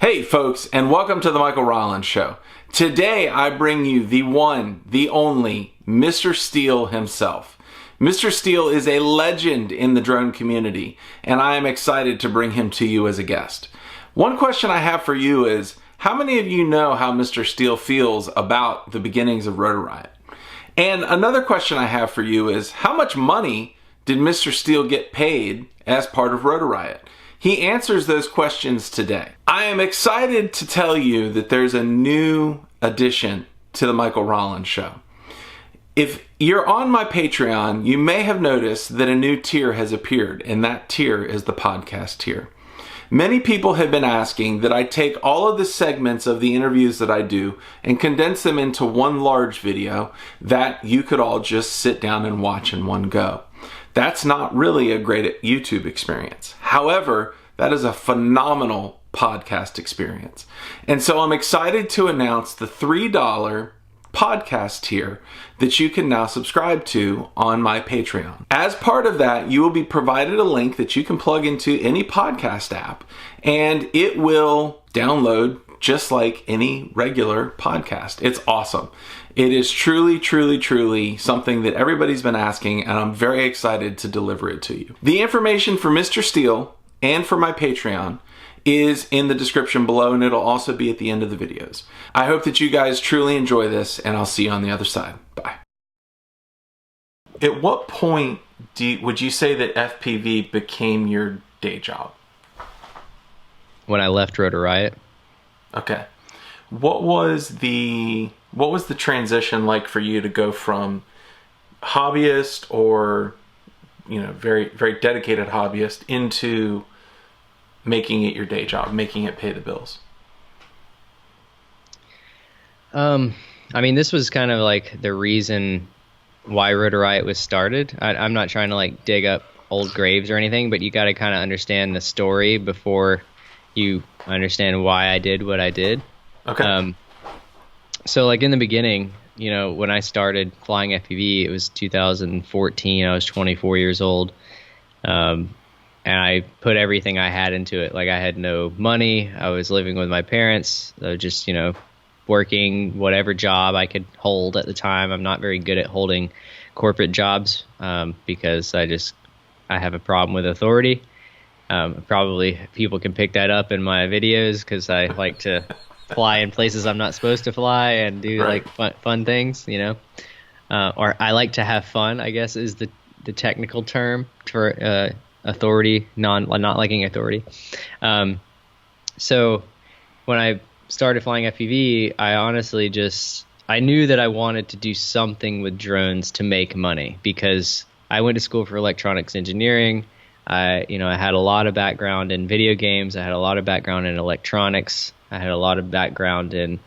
Hey folks, and welcome to the Michael Rollins Show. Today I bring you the one, the only, Mr. Steele himself. Mr. Steele is a legend in the drone community, and I am excited to bring him to you as a guest. One question I have for you is, how many of you know how Mr. Steele feels about the beginnings of Rotor Riot? And another question I have for you is, how much money did Mr. Steele get paid as part of Rotor Riot? He answers those questions today. I am excited to tell you that there's a new addition to the Michael Rollins Show. If you're on my Patreon, you may have noticed that a new tier has appeared, and that tier is the podcast tier. Many people have been asking that I take all of the segments of the interviews that I do and condense them into one large video that you could all just sit down and watch in one go. That's not really a great YouTube experience. However, that is a phenomenal podcast experience. And so I'm excited to announce the $3 podcast tier that you can now subscribe to on my Patreon. As part of that, you will be provided a link that you can plug into any podcast app, and it will download just like any regular podcast. It's awesome. It is truly something that everybody's been asking, and I'm very excited to deliver it to you. The information for Mr. Steele and for my Patreon is in the description below, and it'll also be at the end of the videos. I hope that you guys truly enjoy this, and I'll see you on the other side. Bye. At what point would you say that FPV became your day job? When I left Rotor Riot. Okay. What was the transition like for you to go from hobbyist or, very, very dedicated hobbyist into making it your day job, making it pay the bills? This was kind of like the reason why Rotor Riot was started. I'm not trying to dig up old graves or anything, but you got to kind of understand the story before you understand why I did what I did. Okay. So in the beginning, when I started flying FPV, it was 2014. I was 24 years old. And I put everything I had into it. I had no money. I was living with my parents. I was just, working whatever job I could hold at the time. I'm not very good at holding corporate jobs because I have a problem with authority. Probably people can pick that up in my videos because I like to fly in places I'm not supposed to fly and do fun things, or I like to have fun, I guess is the technical term for authority, not liking authority. So when I started flying FPV, I honestly I knew that I wanted to do something with drones to make money because I went to school for electronics engineering. I had a lot of background in video games. I had a lot of background in electronics. I had a lot of background in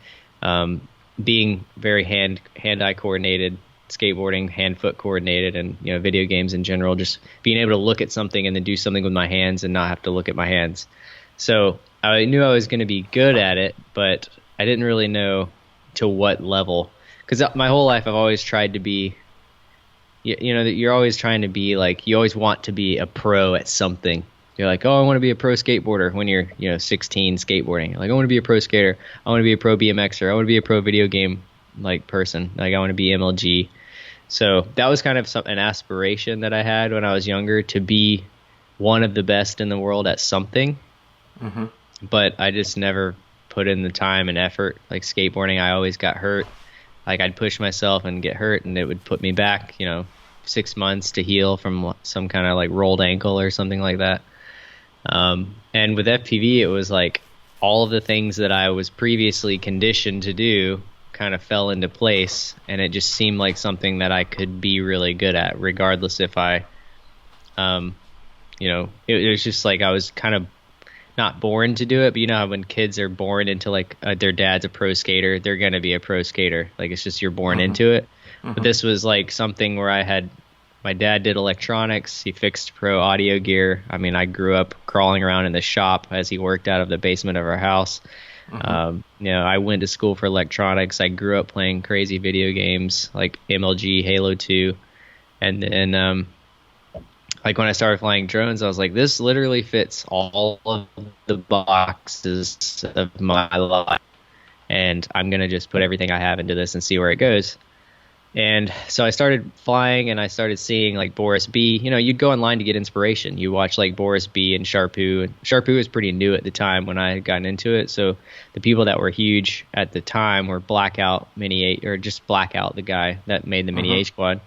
being very hand-eye coordinated, skateboarding, hand-foot coordinated, and video games in general. Just being able to look at something and then do something with my hands and not have to look at my hands. So I knew I was going to be good at it, but I didn't really know to what level. Because my whole life I've always tried to be. That you're always trying to be you always want to be a pro at something. You're I want to be a pro skateboarder when you're 16 skateboarding. You're I want to be a pro skater. I want to be a pro BMXer. I want to be a pro video game person. I want to be MLG. So that was kind of an aspiration that I had when I was younger, to be one of the best in the world at something. Mm-hmm. But I just never put in the time and effort. Skateboarding, I always got hurt. I'd push myself and get hurt, and it would put me back, 6 months to heal from some kind of rolled ankle or something like that. And with FPV, it was all of the things that I was previously conditioned to do kind of fell into place, and it just seemed like something that I could be really good at, regardless if I, it was just I was kind of not born to do it, but how when kids are born into their dad's a pro skater, they're going to be a pro skater. It's just you're born into it. Mm-hmm. But this was something where my dad did electronics. He fixed pro audio gear. I grew up crawling around in the shop as he worked out of the basement of our house. Mm-hmm. I went to school for electronics. I grew up playing crazy video games like MLG, Halo 2. And then like when I started flying drones, I was like, this literally fits all of the boxes of my life. And I'm going to just put everything I have into this and see where it goes. And so I started flying and I started seeing like Boris B. You know, you'd go online to get inspiration. You watch like Boris B. and Sharpoo. And Sharpoo was pretty new at the time when I had gotten into it. So the people that were huge at the time were Blackout, Mini 8, or just Blackout, the guy that made the Mini H Quad.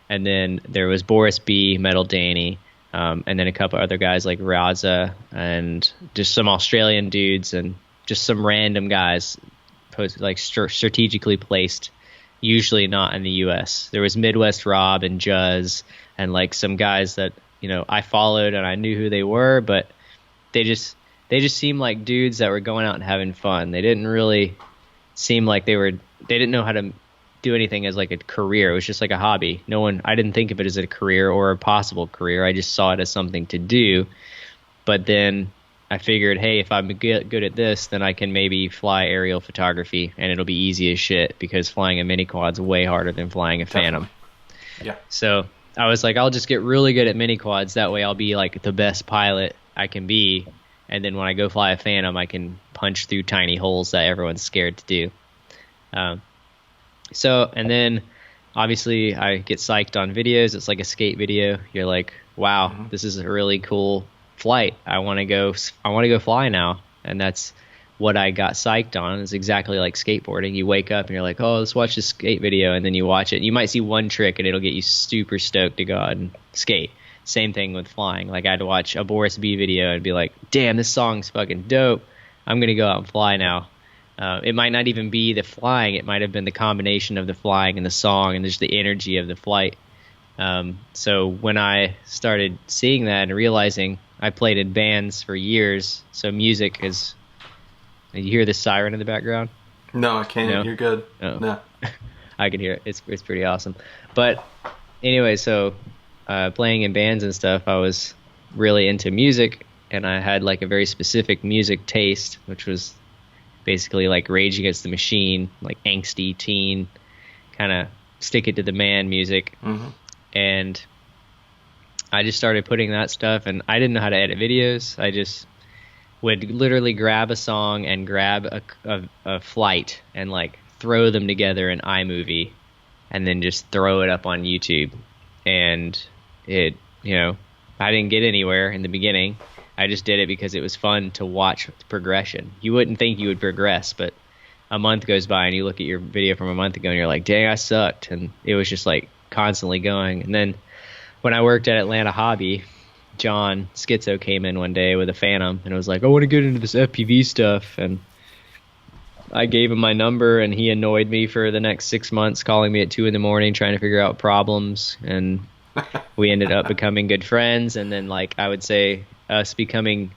And then there was Boris B., Metal Danny, and then a couple other guys like Raza and just some Australian dudes and just some random guys like strategically placed, usually not in the U.S. There was Midwest Rob and Juzz and like some guys that, you know, I followed and I knew who they were, but they just seemed like dudes that were going out and having fun. They didn't really seem like they didn't know how to do anything as like a career. It was just like a hobby. I didn't think of it as a career or a possible career. I just saw it as something to do. But then I figured, hey, if I'm good at this, then I can maybe fly aerial photography, and it'll be easy as shit because flying a mini quad's way harder than flying a Phantom. Yeah. So I was like, I'll just get really good at mini quads. That way I'll be like the best pilot I can be. And then when I go fly a Phantom, I can punch through tiny holes that everyone's scared to do. And then obviously I get psyched on videos. It's like a skate video. You're like, wow, this is a really cool flight. I want to go fly now. And that's what I got psyched on. It's exactly like skateboarding. You wake up and you're like, oh, let's watch this skate video. And then you watch it. You might see one trick and it'll get you super stoked to go out and skate. Same thing with flying. Like I'd watch a Boris B video and be like, damn, this song's fucking dope. I'm going to go out and fly now. It might not even be the flying. It might have been the combination of the flying and the song and just the energy of the flight. So when I started seeing that and realizing I played in bands for years, so music is... You hear the siren in the background? No, I can't. No? You're good. Oh. No. I can hear it. It's pretty awesome. But anyway, so playing in bands and stuff, I was really into music, and I had like a very specific music taste, which was basically like Rage Against the Machine, like angsty teen, kind of stick it to the man music. And I just started putting that stuff, and I didn't know how to edit videos. I just would literally grab a song and grab a flight and like throw them together in iMovie and then just throw it up on YouTube. And it, I didn't get anywhere in the beginning. I just did it because it was fun to watch progression. You wouldn't think you would progress, but a month goes by and you look at your video from a month ago and you're like, dang, I sucked. And it was just like constantly going. And then when I worked at Atlanta Hobby, John Schizo came in one day with a Phantom and was like, I want to get into this FPV stuff. And I gave him my number, and he annoyed me for the next 6 months, calling me at 2 a.m. trying to figure out problems. And we ended up becoming good friends. And then, like, I would say us becoming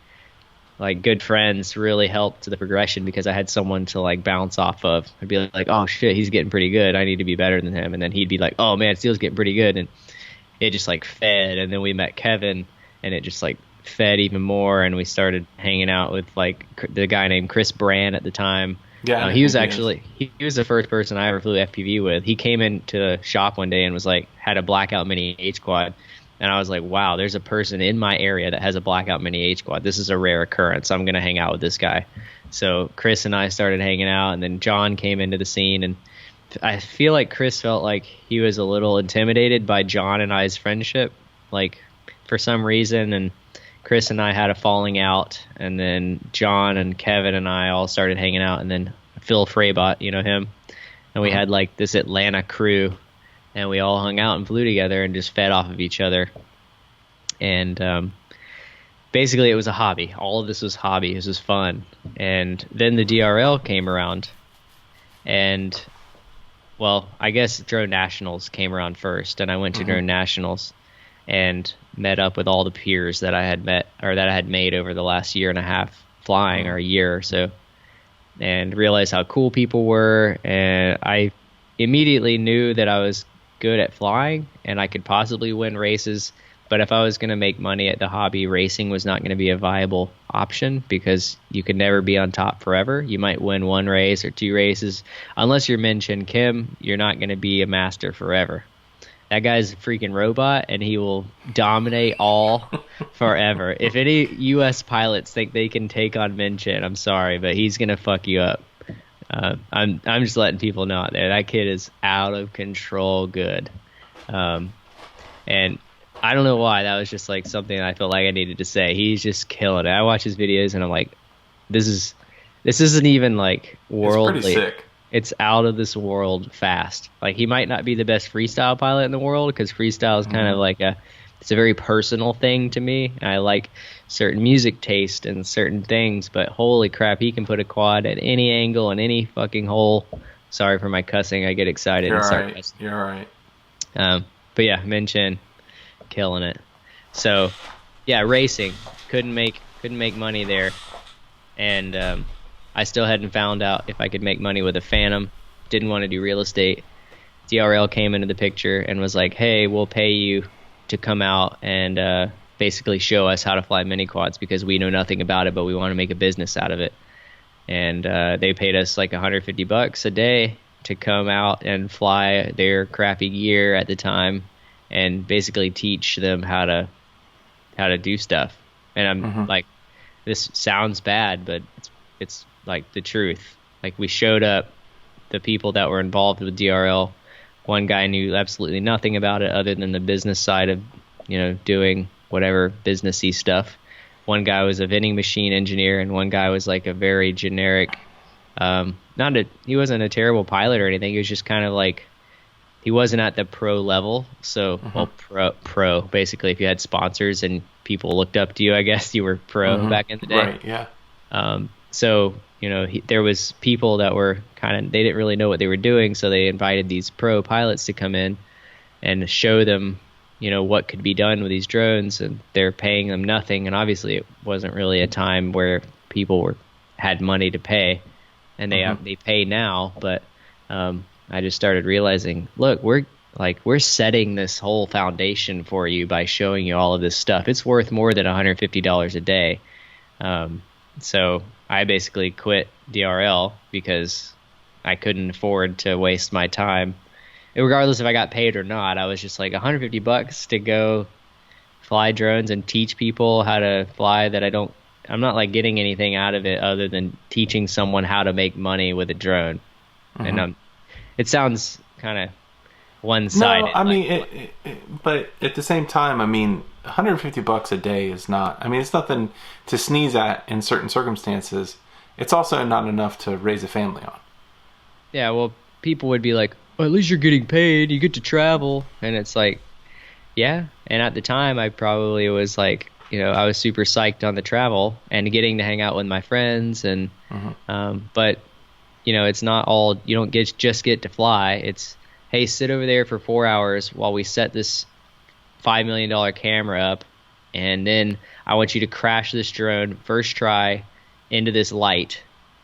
like good friends really helped the progression because I had someone to like bounce off of. I'd be like, oh shit, he's getting pretty good. I need to be better than him. And then he'd be like, oh man, Steele's getting pretty good. And it just like fed. And then we met Kevin, and it just like fed even more. And we started hanging out with like the guy named Chris Brand at the time. Yeah, he was actually he was the first person I ever flew FPV with. He came into the shop one day and was like, had a Blackout Mini H Quad. And I was like, wow, there's a person in my area that has a Blackout Mini H Quad. This is a rare occurrence. I'm going to hang out with this guy. So Chris and I started hanging out, and then John came into the scene. And I feel like Chris felt like he was a little intimidated by John and I's friendship, like for some reason. And Chris and I had a falling out. And then John and Kevin and I all started hanging out. And then Phil Freybot, you know him? And we had like this Atlanta crew. And we all hung out and flew together and just fed off of each other. And basically it was a hobby. All of this was hobby. This was fun. And then the DRL came around. And, well, I guess Drone Nationals came around first. And I went to Drone Nationals and met up with all the peers that I had met, or that I had made over the last year and a half flying, or a year or so. And realized how cool people were. And I immediately knew that I was good at flying and I could possibly win races, but if I was going to make money at the hobby, racing was not going to be a viable option because you could never be on top forever. You might win one race or two races. Unless you're Min Chin Kim, you're not going to be a master forever. That guy's a freaking robot, and he will dominate all forever. If any U.S. pilots think they can take on Min Chen, I'm sorry, but he's gonna fuck you up. I'm just letting people know out there. That kid is out of control good. And I don't know why. That was just like something I felt like I needed to say. He's just killing it. I watch his videos and I'm like, this isn't even like worldly. It's pretty sick. It's out of this world fast. Like, he might not be the best freestyle pilot in the world, because freestyle is kind of like it's a very personal thing to me. I like certain music taste and certain things, but holy crap, he can put a quad at any angle and any fucking hole. Sorry for my cussing. I get excited. You're and start right. cussing. You're right. But yeah, Min Chen, killing it. So yeah, racing, couldn't make money there, and I still hadn't found out if I could make money with a Phantom. Didn't want to do real estate. DRL came into the picture and was like, hey, we'll pay you to come out and basically show us how to fly mini quads, because we know nothing about it, but we want to make a business out of it. And they paid us like $150 a day to come out and fly their crappy gear at the time and basically teach them how to do stuff. And I'm like, this sounds bad, but it's like the truth. Like, we showed up, the people that were involved with DRL, one guy knew absolutely nothing about it other than the business side of, doing whatever businessy stuff. One guy was a vending machine engineer, and one guy was like a very generic, he wasn't a terrible pilot or anything. He was just kind of like, he wasn't at the pro level. So, well, pro, basically, if you had sponsors and people looked up to you, I guess you were pro back in the day. Right, yeah. So, there was people that were they didn't really know what they were doing, so they invited these pro pilots to come in and show them, what could be done with these drones, and they're paying them nothing. And obviously it wasn't really a time where people had money to pay, and they pay now. But I just started realizing, look, we're setting this whole foundation for you by showing you all of this stuff. It's worth more than $150 a day. So I basically quit DRL because I couldn't afford to waste my time. And regardless if I got paid or not, I was just like, $150 to go fly drones and teach people how to fly that I'm not like getting anything out of it other than teaching someone how to make money with a drone. And it sounds kind of one-sided. No, I mean, but at the same time, I mean, $150 a day is not, I mean, it's nothing to sneeze at in certain circumstances. It's also not enough to raise a family on. Yeah, well, people would be like, well, at least you're getting paid, you get to travel. And it's like, yeah. And at the time, I probably was like, I was super psyched on the travel and getting to hang out with my friends. And but, it's not all, you don't just get to fly. It's, hey, sit over there for 4 hours while we set this $5 million camera up, and then I want you to crash this drone first try into this light,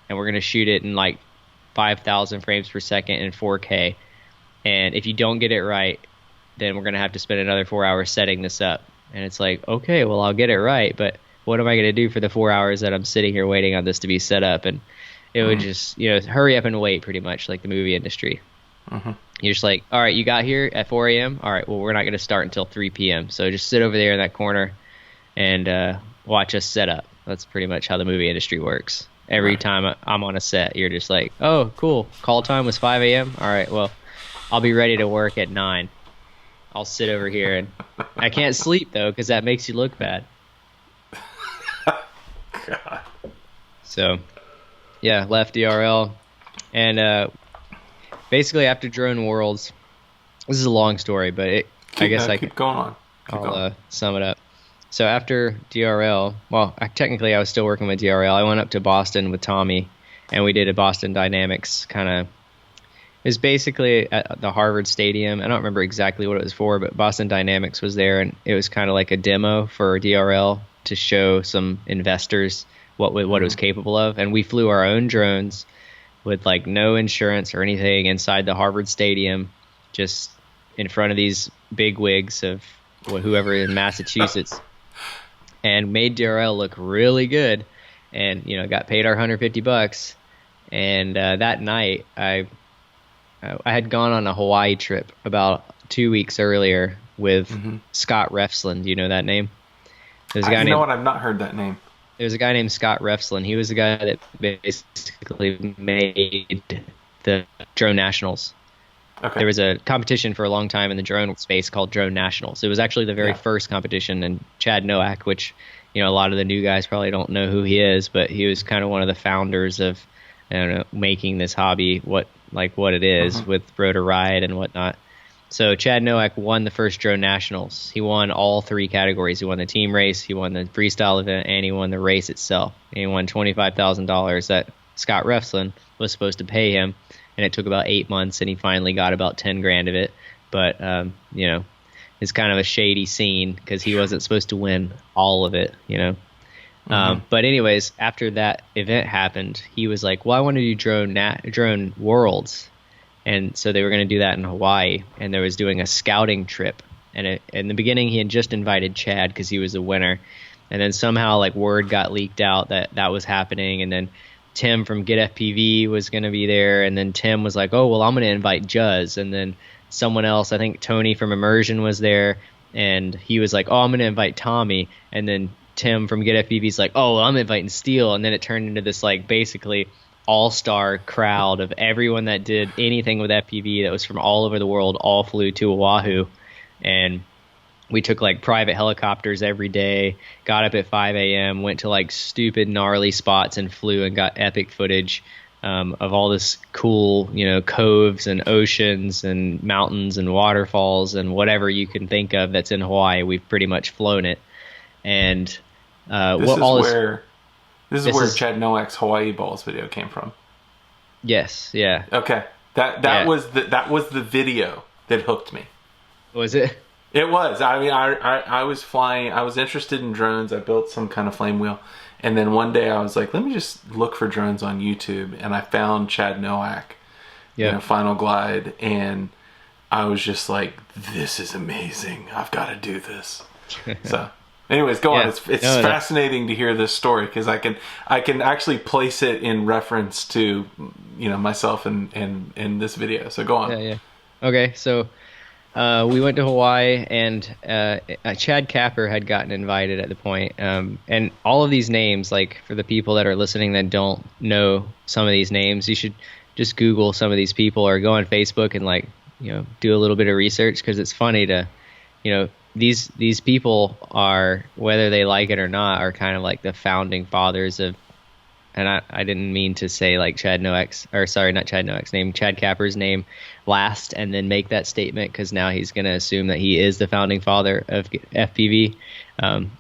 and we're going to shoot it in like 5,000 frames per second in 4K. And if you don't get it right, then we're going to have to spend another 4 hours setting this up. And it's like, okay, well, I'll get it right, but what am I going to do for the 4 hours that I'm sitting here waiting on this to be set up? And it would just, hurry up and wait, pretty much like the movie industry. You're just like, all right, you got here at 4 a.m. All right, well, we're not going to start until 3 p.m. So just sit over there in that corner and watch us set up. That's pretty much how the movie industry works. Every time I'm on a set, you're just like, oh, cool. Call time was 5 a.m. All right, well, I'll be ready to work at 9. I'll sit over here, and I can't sleep, though, because that makes you look bad. God. So, yeah, left DRL. And basically, after Drone Worlds, this is a long story, but keep going on. I'll sum it up. So after DRL, well, technically I was still working with DRL. I went up to Boston with Tommy, and we did a Boston Dynamics kind of. It was basically at the Harvard Stadium. I don't remember exactly what it was for, but Boston Dynamics was there, and it was kind of like a demo for DRL to show some investors what it was capable of. And we flew our own drones with like no insurance or anything inside the Harvard Stadium, just in front of these big wigs of whoever in Massachusetts, and made DRL look really good. And got paid our $150. And that night I had gone on a Hawaii trip about 2 weeks earlier with Scott Refslin. Do you know that name? There's a guy You know what? I've not heard that name. There's a guy named Scott Refslin. He was the guy that basically made the Drone Nationals. Okay. There was a competition for a long time in the drone space called Drone Nationals. It was actually the very first competition, and Chad Nowak, which, you know, a lot of the new guys probably don't know who he is, but he was kind of one of the founders of, I don't know, making this hobby what it is with Rotor Riot and whatnot. So Chad Nowak won the first Drone Nationals. He won all 3 categories. He won the team race, he won the freestyle event, and he won the race itself. And he won $25,000 that Scott Refslin was supposed to pay him, and it took about 8 months, and he finally got about 10 grand of it. But, you know, it's kind of a shady scene because he wasn't supposed to win all of it, you know. But anyways, after that event happened, he was like, well, I want to do drone worlds. And so they were going to do that in Hawaii, and they was doing a scouting trip. And in the beginning, he had just invited Chad because he was the winner. And then somehow, like, word got leaked out that that was happening. And then Tim from Get FPV was going to be there. And then Tim was like, oh, well, I'm going to invite Juz. And then someone else, I think Tony from Immersion was there. And he was like, oh, I'm going to invite Tommy. And then Tim from Get FPV is like, oh, well, I'm inviting Steele. And then it turned into this, like, basically all-star crowd of everyone that did anything with FPV that was from all over the world, all flew to Oahu. And we took like private helicopters every day, got up at 5 a.m., went to like stupid gnarly spots and flew and got epic footage of all this cool, you know, coves and oceans and mountains and waterfalls and whatever you can think of that's in Hawaii. We've pretty much flown it. And This is where Chad Nowak's Hawaii Balls video came from. Yes, yeah. Okay. That was the video that hooked me. Was it? It was. I mean, I was flying. I was interested in drones. I built some kind of flame wheel. And then one day I was like, let me just look for drones on YouTube. And I found Chad Nowak, Final Glide. And I was just like, this is amazing. I've got to do this. So... anyways, go on. It's fascinating to hear this story because I can actually place it in reference to, you know, myself in this video. So go on. Yeah. Okay, so we went to Hawaii, and Chad Capper had gotten invited at the point. And all of these names, like for the people that are listening that don't know some of these names, you should just Google some of these people or go on Facebook and, like, you know, do a little bit of research because it's funny to, you know, these people are, whether they like it or not, are kind of like the founding fathers of, and I didn't mean to say like Chad Capper's name last and then make that statement because now he's going to assume that he is the founding father of FPV,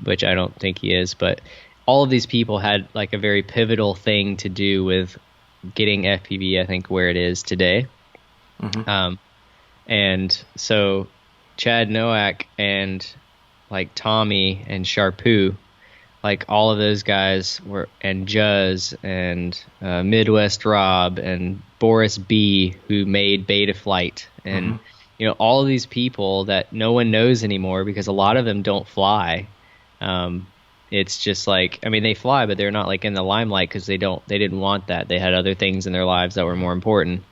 which I don't think he is. But all of these people had like a very pivotal thing to do with getting FPV, I think, where it is today. And so Chad Nowak and like Tommy and Sharpoo, like all of those guys were, and Juz and Midwest Rob and Boris B, who made Beta Flight, and you know, all of these people that no one knows anymore because a lot of them don't fly. It's just like, I mean, they fly, but they're not like in the limelight because they didn't want that. They had other things in their lives that were more important.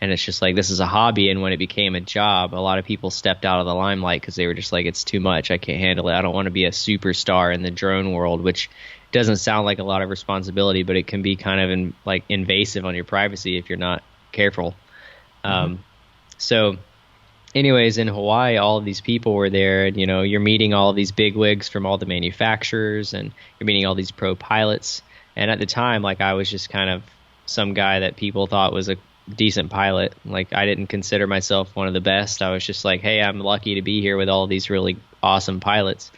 And it's just like, this is a hobby. And when it became a job, a lot of people stepped out of the limelight because they were just like, it's too much. I can't handle it. I don't want to be a superstar in the drone world, which doesn't sound like a lot of responsibility, but it can be kind of invasive on your privacy if you're not careful. So anyways, in Hawaii, all of these people were there, and, you know, you're meeting all of these bigwigs from all the manufacturers, and you're meeting all these pro pilots. And at the time, like, I was just kind of some guy that people thought was a decent pilot. Like, I didn't consider myself one of the best. I was just like, hey, I'm lucky to be here with all these really awesome pilots,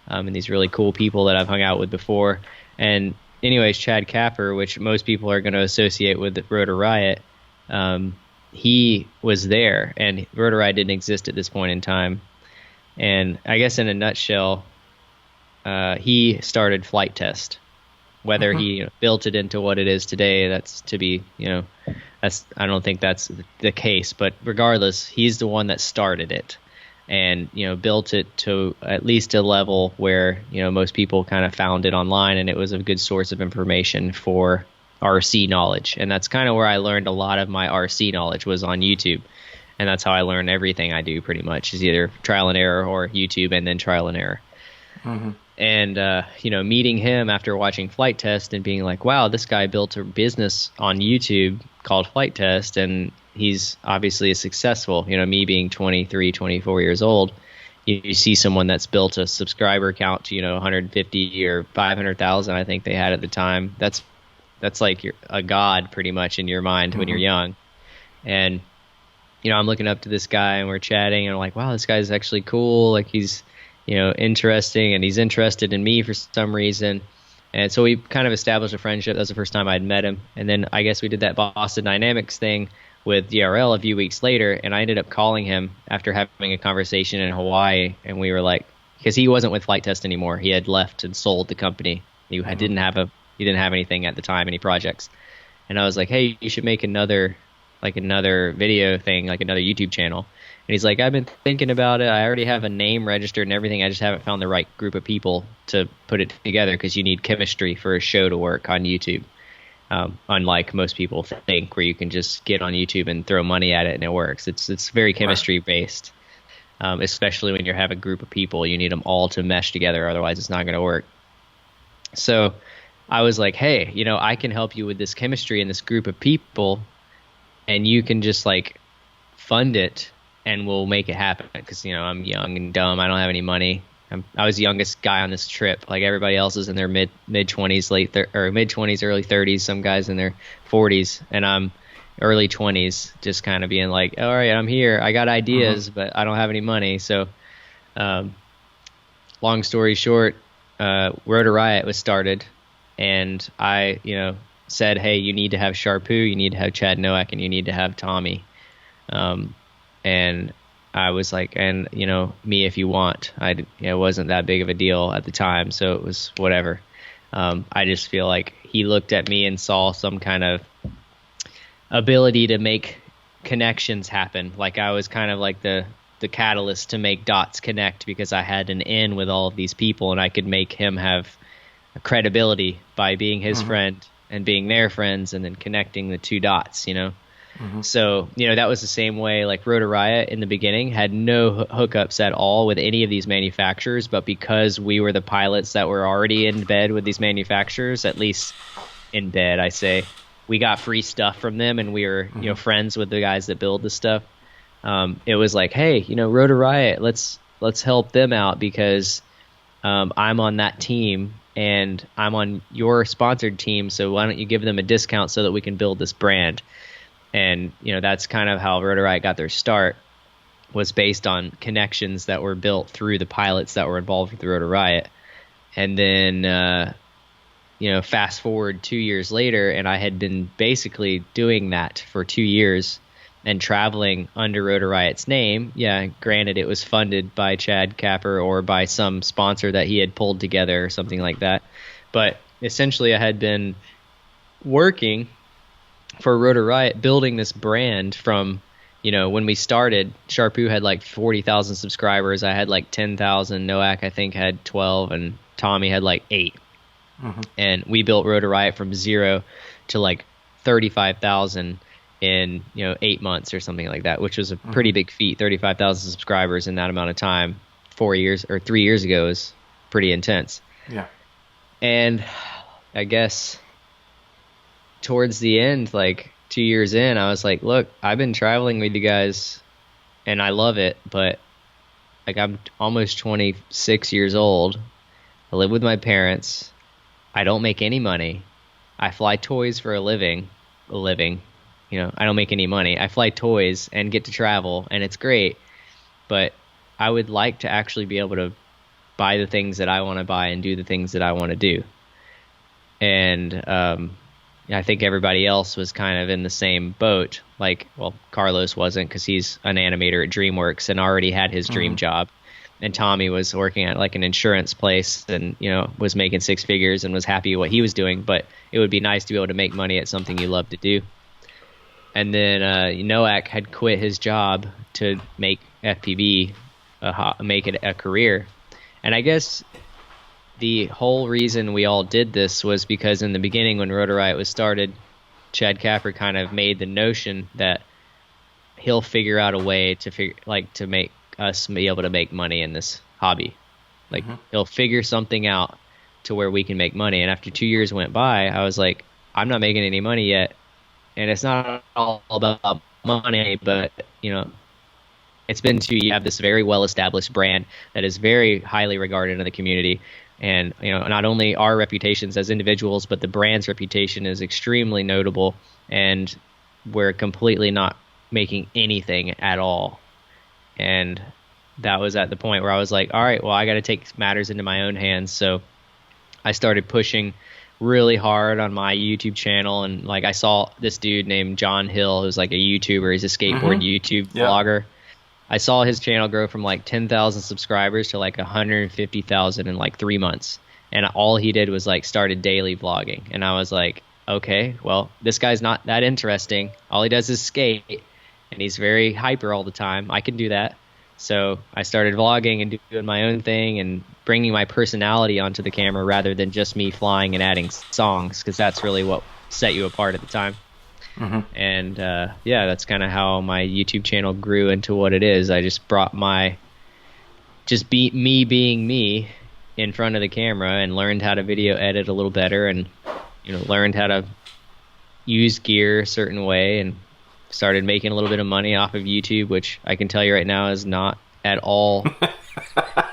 and these really cool people that I've hung out with before. And anyways, Chad Capper, which most people are going to associate with Rotor Riot, he was there, and Rotor Riot didn't exist at this point in time. And I guess in a nutshell, he started Flight Test. Whether he built it into what it is today, that's to be, you know, I don't think that's the case. But regardless, he's the one that started it, and, you know, built it to at least a level where, you know, most people kind of found it online, and it was a good source of information for RC knowledge. And that's kind of where I learned a lot of my RC knowledge, was on YouTube. And that's how I learn everything I do pretty much, is either trial and error or YouTube and then trial and error. And, meeting him after watching Flight Test and being like, wow, this guy built a business on YouTube called Flight Test, and he's obviously successful. Me being 23, 24 years old, you see someone that's built a subscriber count to, 150 or 500,000, I think they had at the time. That's like you're a god pretty much in your mind when you're young. And, I'm looking up to this guy and we're chatting and I'm like, wow, this guy's actually cool. Like he's, interesting, and he's interested in me for some reason. And so we kind of established a friendship. That was the first time I'd met him. And then I guess we did that Boston Dynamics thing with DRL a few weeks later, and I ended up calling him after having a conversation in Hawaii, and we were like, because he wasn't with Flight Test anymore. He had left and sold the company. He didn't have anything at the time, any projects. And I was like, hey, you should make another video thing, like another YouTube channel. And he's like, I've been thinking about it. I already have a name registered and everything. I just haven't found the right group of people to put it together, because you need chemistry for a show to work on YouTube. Unlike most people think, where you can just get on YouTube and throw money at it and it works. It's very chemistry based, especially when you have a group of people. You need them all to mesh together, otherwise it's not going to work. So I was like, hey, I can help you with this chemistry and this group of people, and you can just fund it and we'll make it happen, because I'm young and dumb. I don't have any money. I was the youngest guy on this trip. Like everybody else is in their mid 20s, mid 20s, early 30s. Some guys in their 40s, and I'm early 20s, just kind of being like, all right, I'm here. I got ideas, but I don't have any money. So, long story short, Rotor Riot was started, and I, said, hey, you need to have Sharpoo, you need to have Chad Nowak, and you need to have Tommy. And I was like, and me if you want. It wasn't that big of a deal at the time, so it was whatever. I just feel like he looked at me and saw some kind of ability to make connections happen. Like I was kind of like the catalyst to make dots connect, because I had an in with all of these people, and I could make him have credibility by being his friend and being their friends, and then connecting the two dots, So, that was the same way, like Rotor Riot in the beginning had no hookups at all with any of these manufacturers, but because we were the pilots that were already in bed with these manufacturers, at least in bed, I say, we got free stuff from them, and we were, friends with the guys that build the stuff. It was like, hey, Rotor Riot, let's help them out, because I'm on that team and I'm on your sponsored team, so why don't you give them a discount so that we can build this brand? And, that's kind of how Rotor Riot got their start, was based on connections that were built through the pilots that were involved with Rotor Riot. And then, fast forward 2 years later, and I had been basically doing that for 2 years and traveling under Rotor Riot's name. Yeah, granted, it was funded by Chad Capper or by some sponsor that he had pulled together or something like that. But essentially, I had been working for Rotor Riot, building this brand from, when we started. Sharpoo had like 40,000 subscribers. I had like 10,000. Nowak, I think, had 12, and Tommy had like 8. And we built Rotor Riot from 0 to like 35,000 in 8 months or something like that, which was a pretty big feat. 35,000 subscribers in that amount of time, 3 years ago, is pretty intense. Yeah. And I guess towards the end, like 2 years in, I was like, look, I've been traveling with you guys and I love it, but like I'm almost 26 years old. I live with my parents. I don't make any money. I fly toys for a living. I don't make any money. I fly toys and get to travel, and it's great. But I would like to actually be able to buy the things that I want to buy and do the things that I want to do. And I think everybody else was kind of in the same boat. Like, well, Carlos wasn't, because he's an animator at DreamWorks and already had his dream job. And Tommy was working at like an insurance place and, was making 6 figures and was happy with what he was doing. But it would be nice to be able to make money at something you love to do. And then Nowak had quit his job to make FPV, make it a career. And I guess the whole reason we all did this was because in the beginning, when Rotor Riot was started, Chad Capper kind of made the notion that he'll figure out a way to make us be able to make money in this hobby. Like he'll figure something out to where we can make money. And after 2 years went by, I was like, I'm not making any money yet. And it's not all about money, but it's been you have this very well established brand that is very highly regarded in the community. And not only our reputations as individuals, but the brand's reputation is extremely notable, and we're completely not making anything at all. And that was at the point where I was like, all right, well, I got to take matters into my own hands. So I started pushing really hard on my YouTube channel, and like I saw this dude named John Hill, who's like a YouTuber. He's a skateboard YouTube vlogger. I saw his channel grow from like 10,000 subscribers to like 150,000 in like 3 months. And all he did was like started daily vlogging. And I was like, okay, well, this guy's not that interesting. All he does is skate, and he's very hyper all the time. I can do that. So I started vlogging and doing my own thing and bringing my personality onto the camera rather than just me flying and adding songs, because that's really what set you apart at the time. And that's kind of how my YouTube channel grew into what it is. I just brought me being me in front of the camera, and learned how to video edit a little better, and learned how to use gear a certain way, and started making a little bit of money off of YouTube, which I can tell you right now is not at all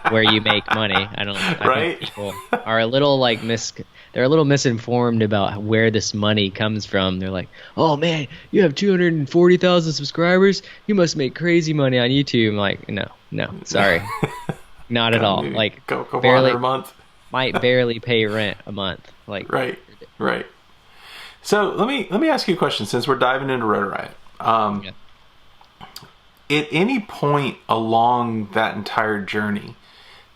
where you make money. I think people are a little like they're a little misinformed about where this money comes from. They're like, oh man, you have 240,000 subscribers, you must make crazy money on YouTube. I'm like, no, sorry. Not at all. Like barely a month. Might barely pay rent a month. Like right. So let me ask you a question, since we're diving into Rotor Riot. At any point along that entire journey,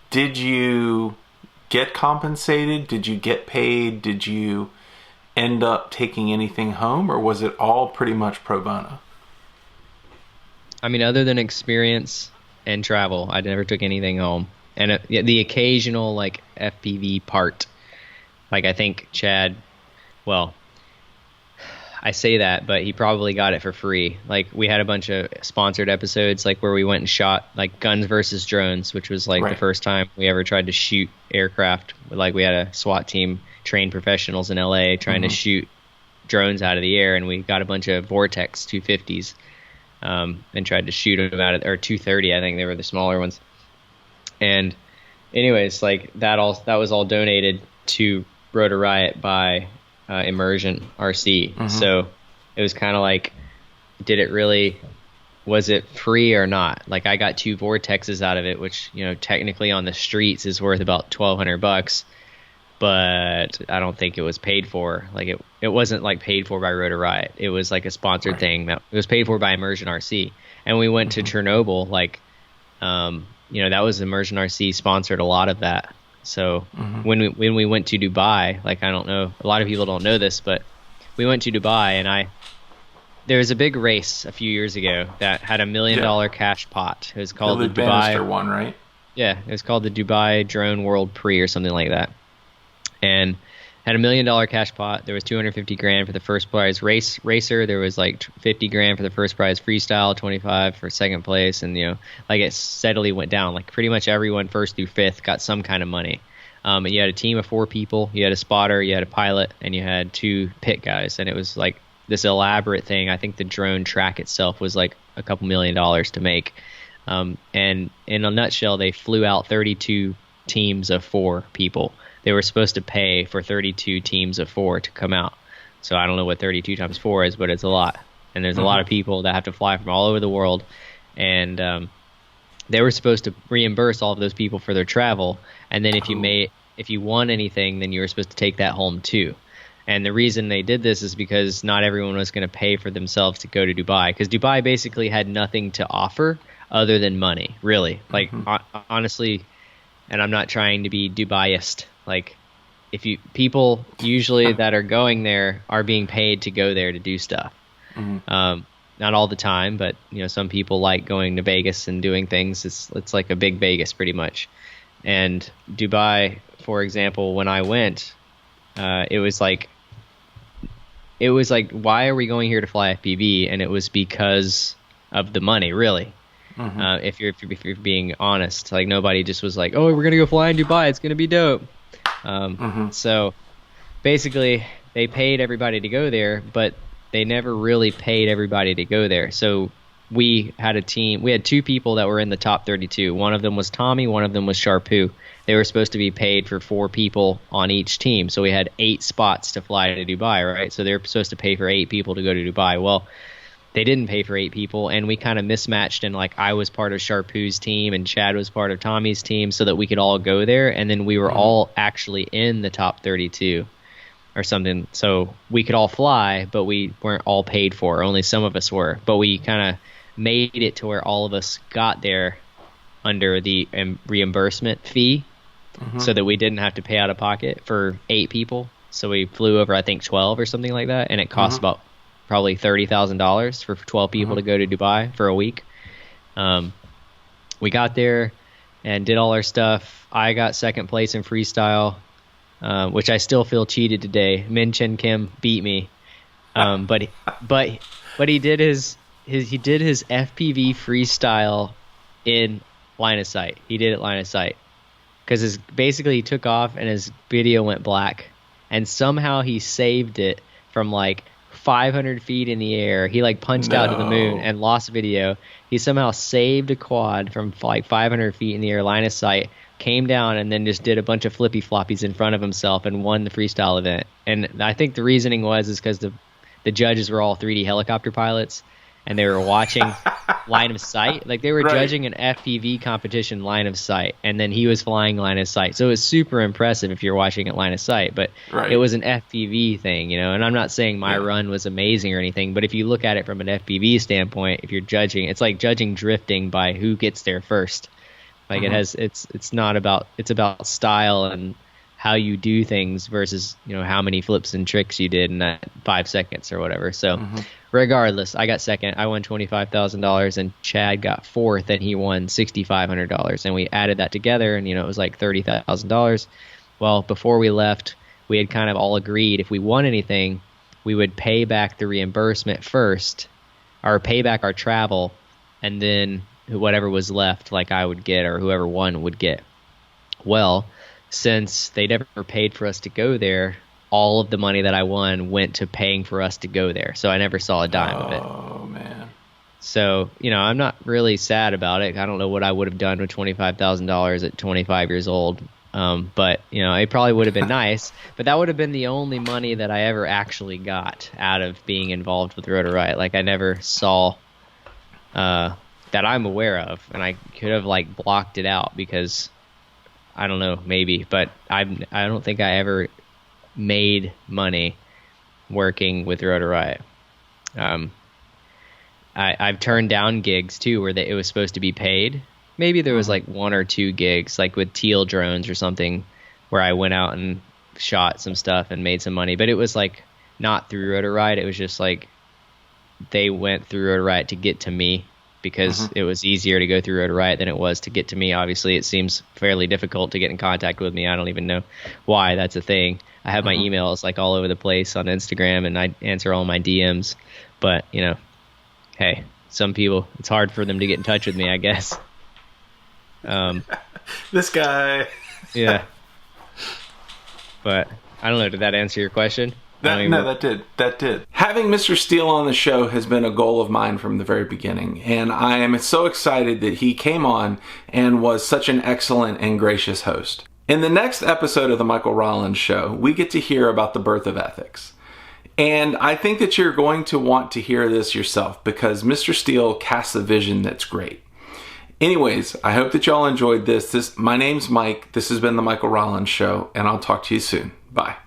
did you get compensated? Did you get paid? Did you end up taking anything home, or was it all pretty much pro bono? I mean, other than experience and travel, I never took anything home. And the occasional like FPV part, like I think Chad, well, I say that, but he probably got it for free. Like we had a bunch of sponsored episodes, like where we went and shot like guns versus drones, which was like the first time we ever tried to shoot aircraft. Like we had a SWAT team, trained professionals in LA trying to shoot drones out of the air, and we got a bunch of Vortex 250s and tried to shoot them out of, or 230, I think they were the smaller ones. And anyways, like that was all donated to Rotor Riot by Immersion RC. So it was kind of like, was it free or not? Like I got 2 Vortexes out of it, which technically on the streets is worth about $1,200, but I don't think it was paid for. Like it wasn't like paid for by Rotor Riot. It was like a sponsored thing that it was paid for by Immersion RC. And we went to Chernobyl, like that was Immersion RC sponsored a lot of that. So when we went to Dubai, like I don't know, a lot of people don't know this, but we went to Dubai, and there was a big race a few years ago that had $1 million cash pot. It was called the Dubai one, right? Yeah, it was called the Dubai Drone World Prix or something like that, and had $1 million cash pot. There was $250,000 for the first prize racer. There was like $50,000 for the first prize freestyle, $25,000 for second place, and like it steadily went down. Like pretty much everyone first through fifth got some kind of money. And you had a team of 4 people. You had a spotter, you had a pilot, and you had 2 pit guys. And it was like this elaborate thing. I think the drone track itself was like a couple $1 million to make. And in a nutshell, they flew out 32 teams of 4 people. They were supposed to pay for 32 teams of 4 to come out. So I don't know what 32 times 4 is, but it's a lot. And there's a lot of people that have to fly from all over the world. And they were supposed to reimburse all of those people for their travel. And then if you won anything, then you were supposed to take that home too. And the reason they did this is because not everyone was going to pay for themselves to go to Dubai, because Dubai basically had nothing to offer other than money, really. Like honestly, and I'm not trying to be Dubaiist. Like people usually that are going there are being paid to go there to do stuff. Not all the time, but some people like going to Vegas and doing things. It's like a big Vegas pretty much. And Dubai, for example, when I went, it was like, why are we going here to fly FPV? And it was because of the money, really. If you're being honest, like nobody just was like, oh, we're gonna go fly in Dubai, it's gonna be dope. So basically, they paid everybody to go there, but they never really paid everybody to go there. So we had a team. We had 2 people that were in the top 32. One of them was Tommy. One of them was Sharpoo. They were supposed to be paid for 4 people on each team. So we had 8 spots to fly to Dubai, right? So they were supposed to pay for 8 people to go to Dubai. Well, they didn't pay for 8 people, and we kind of mismatched, and like I was part of Sharpoo's team and Chad was part of Tommy's team so that we could all go there, and then we were all actually in the top 32 or something. So we could all fly, but we weren't all paid for. Only some of us were. But we kind of made it to where all of us got there under the reimbursement fee so that we didn't have to pay out of pocket for 8 people. So we flew over, I think, 12 or something like that, and it cost about probably $30,000 for 12 people to go to Dubai for a week. We got there and did all our stuff. I got second place in freestyle, which I still feel cheated today. Min Chen Kim beat me, but he did his FPV freestyle in line of sight. He did it line of sight because basically he took off and his video went black, and somehow he saved it from like 500 feet in the air. He like punched out to the moon and lost video. He somehow saved a quad from like 500 feet in the air, line of sight, came down and then just did a bunch of flippy floppies in front of himself and won the freestyle event. And I think the reasoning was because the judges were all 3D helicopter pilots and they were watching line of sight. Like they were judging an FPV competition line of sight, and then he was flying line of sight. So it was super impressive if you're watching it line of sight, but it was an FPV thing, you know, and I'm not saying my run was amazing or anything, but if you look at it from an FPV standpoint, if you're judging, it's like judging drifting by who gets there first. Like it's about style and how you do things versus, you know, how many flips and tricks you did in that 5 seconds or whatever. So regardless, I got second. I won $25,000 and Chad got fourth and he won $6,500. And we added that together and, you know, it was like $30,000. Well, before we left, we had kind of all agreed if we won anything, we would pay back the reimbursement first, or pay back our travel, and then whatever was left, like I would get or whoever won would get. Well, since they never paid for us to go there, all of the money that I won went to paying for us to go there. So I never saw a dime of it. Oh, man. So, you know, I'm not really sad about it. I don't know what I would have done with $25,000 at 25 years old. But, you know, it probably would have been nice. But that would have been the only money that I ever actually got out of being involved with Rotor Riot. Like, I never saw that I'm aware of. And I could have, like, blocked it out because, I don't know, maybe. But I don't think I ever made money working with Rotor Riot. I've turned down gigs too where it was supposed to be paid. Maybe there was like 1 or 2 gigs, like with Teal drones or something, where I went out and shot some stuff and made some money. But it was like not through Rotor Riot. It was just like they went through Rotor Riot to get to me because it was easier to go through Rotor Riot than it was to get to me. Obviously, it seems fairly difficult to get in contact with me. I don't even know why that's a thing. I have my emails like all over the place on Instagram, and I answer all my DMs. But, you know, hey, some people, it's hard for them to get in touch with me, I guess. This guy. Yeah. But, I don't know, did that answer your question? That did. Having Mr. Steele on the show has been a goal of mine from the very beginning, and I am so excited that he came on and was such an excellent and gracious host. In the next episode of the Michael Rollins Show, we get to hear about the birth of ethics. And I think that you're going to want to hear this yourself because Mr. Steele casts a vision that's great. Anyways, I hope that y'all enjoyed this. My name's Mike. This has been the Michael Rollins Show, and I'll talk to you soon. Bye.